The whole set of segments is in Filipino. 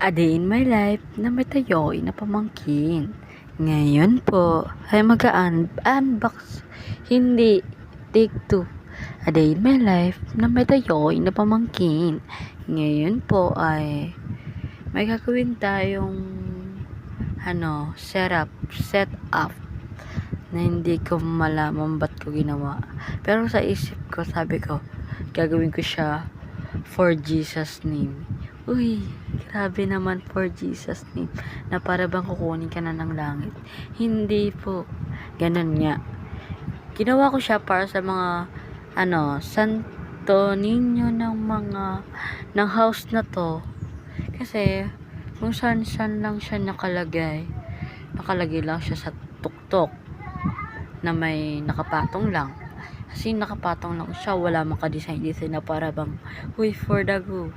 A day in my life na may tayo'y na pamangkin. Ngayon po ay mag-unbox. Hindi, take two. A day in my life na may tayo'y na pamangkin. Ngayon po ay may gagawin tayong set up na hindi ko malaman ba't ko ginawa. Pero sa isip ko, sabi ko, gagawin ko siya for Jesus name. Uy, grabe naman for Jesus name. Na para bang kukunin ka na ng langit. Hindi po. Ganun nga. Ginawa ko siya para sa mga Santo Niño ng house na to. Kasi kung saan lang siya nakalagay lang siya sa tuktok na may nakapatong lang. Kasi nakapatong lang siya, wala maka-design na para bang for the go.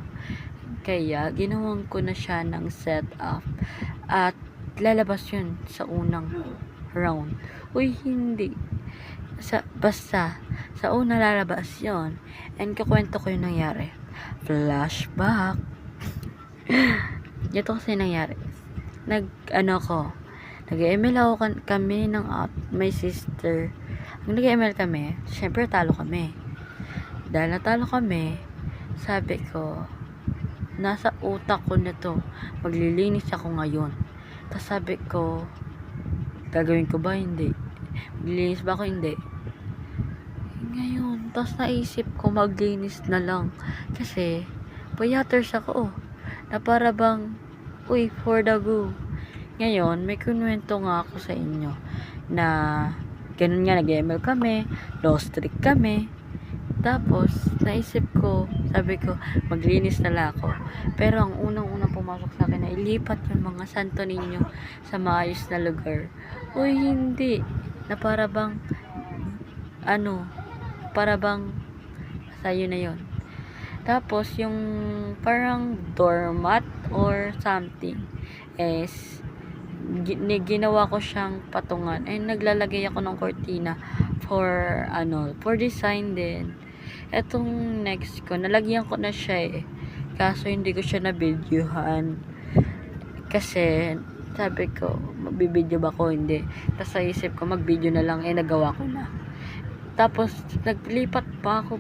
Kaya ginawan ko na siya ng setup at lalabas yun sa unang round. Hindi. Basta sa una lalabas yun. And kukwento ko yung nangyari. Flashback. Ito kasi nangyari. Nag-email kami ng my sister. Nung nag-email kami, syempre talo kami. Dahil natalo kami, sabi ko, nasa utak ko na to, maglilinis ako ngayon. Tapos sabi ko, gagawin ko ba? Hindi. Maglilinis ba ako? Hindi. Ngayon, tapos naisip ko, maglinis na lang. Kasi, payaters ako, na para bang, for the go. Ngayon, may kunwento nga ako sa inyo, na, ganun nga, nag-email kami, lost streak kami. Tapos, naisip ko, sabi ko, maglinis na lang ako. Pero ang unang-unang pumasok sa akin na ilipat yung mga Santo Niño sa maayos na lugar. Hindi. Na para bang, sayo na yon. Tapos, yung parang doormat or something is, ginawa ko siyang patungan. And naglalagay ako ng cortina for design din. Etong next ko, nalagyan ko na siya kaso hindi ko siya na-videohan. Kasi, sabi ko, magbibideo ba ko? Hindi. Tapos sa isip ko, mag-video na lang, nagawa ko na. Tapos, naglipat pa ako,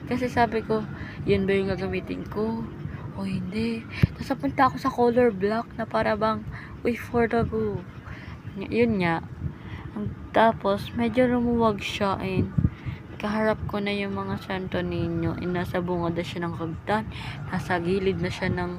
Kasi sabi ko, yun ba yung gagamitin ko? Hindi. Tapos napunta ako sa color block na para bang, for the go. Yun nga. Tapos, medyo lumuwag siya kaharap ko na yung mga Santo Niño nasa bungad na siya ng hagdan, nasa gilid na siya ng